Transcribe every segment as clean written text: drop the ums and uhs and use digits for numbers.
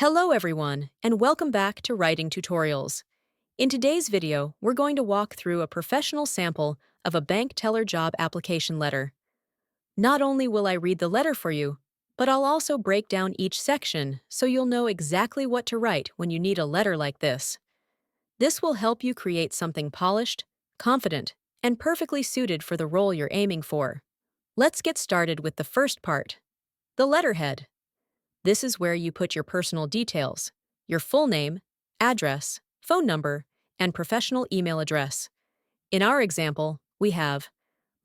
Hello everyone, and welcome back to Writing Tutorials. In today's video, we're going to walk through a professional sample of a bank teller job application letter. Not only will I read the letter for you, but I'll also break down each section so you'll know exactly what to write when you need a letter like this. This will help you create something polished, confident, and perfectly suited for the role you're aiming for. Let's get started with the first part, the letterhead. This is where you put your personal details, your full name, address, phone number, and professional email address. In our example, we have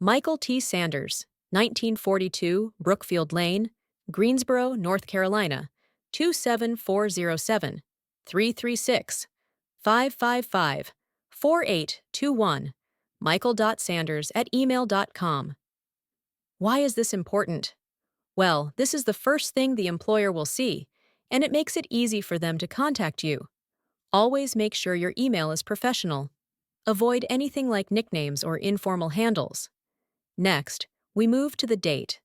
Michael T. Sanders, 1942 Brookfield Lane, Greensboro, North Carolina, 27407 336 555 4821, michael.sanders@email.com. Why is this important? Well, this is the first thing the employer will see, and it makes it easy for them to contact you. Always make sure your email is professional. Avoid anything like nicknames or informal handles. Next, we move to the date.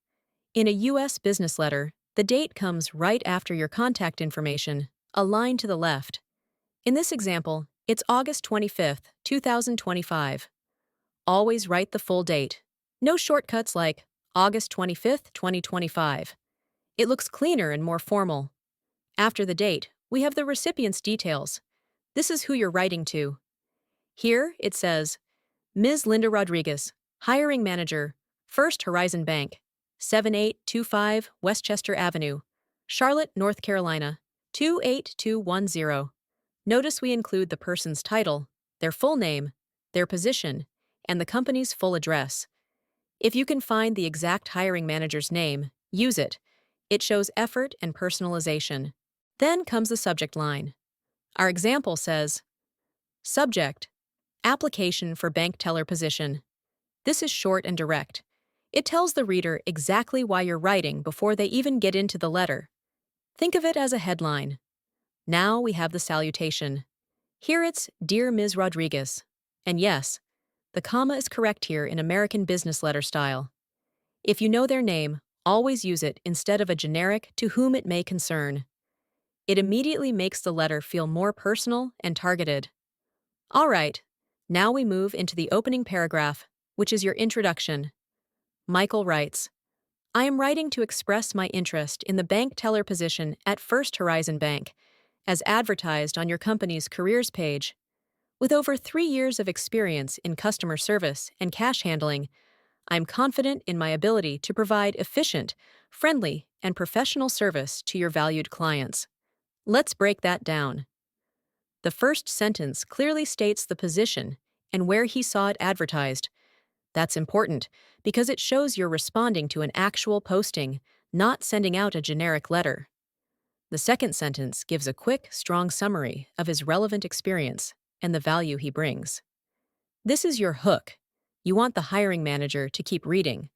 In a U.S. business letter, the date comes right after your contact information, a line to the left. In this example, it's August 25th, 2025. Always write the full date. No shortcuts like August 25th, 2025. It looks cleaner and more formal. After the date, we have the recipient's details. This is who you're writing to. Here, it says, Ms. Linda Rodriguez, Hiring Manager, First Horizon Bank, 7825 Westchester Avenue, Charlotte, North Carolina, 28210. Notice we include the person's title, their full name, their position, and the company's full address. If you can find the exact hiring manager's name, use it. It shows effort and personalization. Then comes the subject line. Our example says, Subject, Application for Bank Teller Position. This is short and direct. It tells the reader exactly why you're writing before they even get into the letter. Think of it as a headline. Now we have the salutation. Here it's Dear Ms. Rodriguez. And yes, the comma is correct here in American business letter style. If you know their name, always use it instead of a generic to whom it may concern. It immediately makes the letter feel more personal and targeted. All right, now we move into the opening paragraph, which is your introduction. Michael writes, I am writing to express my interest in the bank teller position at First Horizon Bank, as advertised on your company's careers page. With over 3 years of experience in customer service and cash handling, I'm confident in my ability to provide efficient, friendly, and professional service to your valued clients. Let's break that down. The first sentence clearly states the position and where he saw it advertised. That's important because it shows you're responding to an actual posting, not sending out a generic letter. The second sentence gives a quick, strong summary of his relevant experience and the value he brings. This is your hook. You want the hiring manager to keep reading.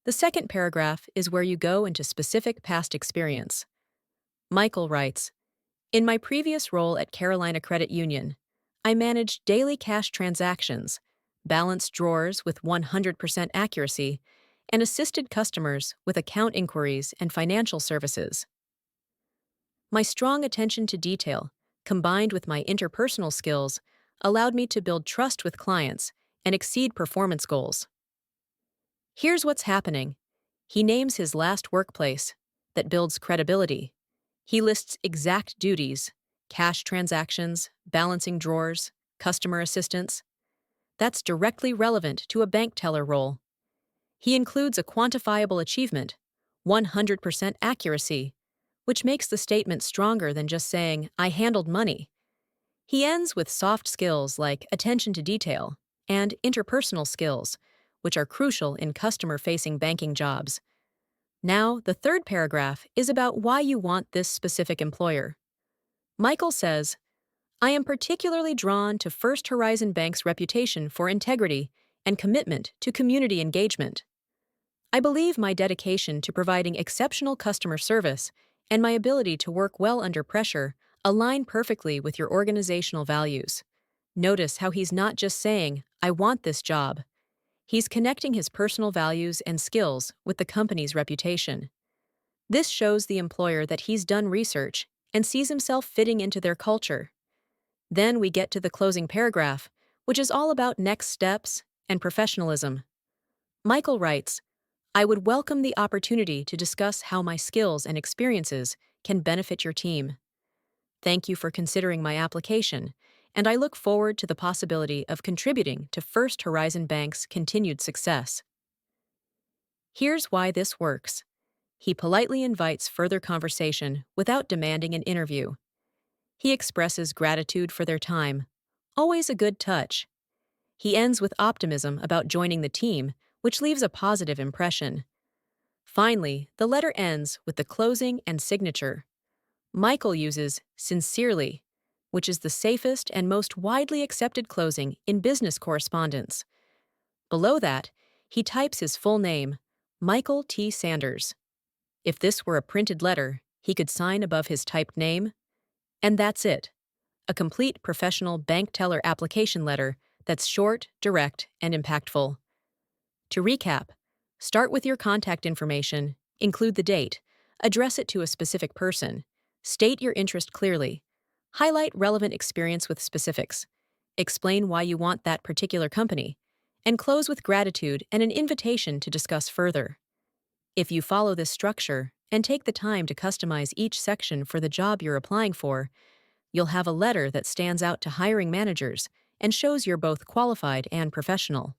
The second paragraph is where you go into specific past experience. Michael writes, In my previous role at Carolina Credit Union, I managed daily cash transactions, balanced drawers with 100% accuracy, and assisted customers with account inquiries and financial services. My strong attention to detail, combined with my interpersonal skills, allowed me to build trust with clients and exceed performance goals. Here's what's happening. He names his last workplace. That builds credibility. He lists exact duties, cash transactions, balancing drawers, customer assistance. That's directly relevant to a bank teller role. He includes a quantifiable achievement, 100% accuracy, which makes the statement stronger than just saying, I handled money. He ends with soft skills like attention to detail and interpersonal skills, which are crucial in customer-facing banking jobs. Now, the third paragraph is about why you want this specific employer. Michael says, I am particularly drawn to First Horizon Bank's reputation for integrity and commitment to community engagement. I believe my dedication to providing exceptional customer service and my ability to work well under pressure align perfectly with your organizational values. Notice how he's not just saying, I want this job. He's connecting his personal values and skills with the company's reputation. This shows the employer that he's done research and sees himself fitting into their culture. Then we get to the closing paragraph, which is all about next steps and professionalism. Michael writes, I would welcome the opportunity to discuss how my skills and experiences can benefit your team. Thank you for considering my application, and I look forward to the possibility of contributing to First Horizon Bank's continued success. Here's why this works. He politely invites further conversation without demanding an interview. He expresses gratitude for their time, always a good touch. He ends with optimism about joining the team, which leaves a positive impression. Finally, the letter ends with the closing and signature. Michael uses sincerely, which is the safest and most widely accepted closing in business correspondence. Below that, he types his full name, Michael T. Sanders. If this were a printed letter, he could sign above his typed name. And that's it. A complete professional bank teller application letter that's short, direct, and impactful. To recap, start with your contact information, include the date, address it to a specific person, state your interest clearly, highlight relevant experience with specifics, explain why you want that particular company, and close with gratitude and an invitation to discuss further. If you follow this structure and take the time to customize each section for the job you're applying for, you'll have a letter that stands out to hiring managers and shows you're both qualified and professional.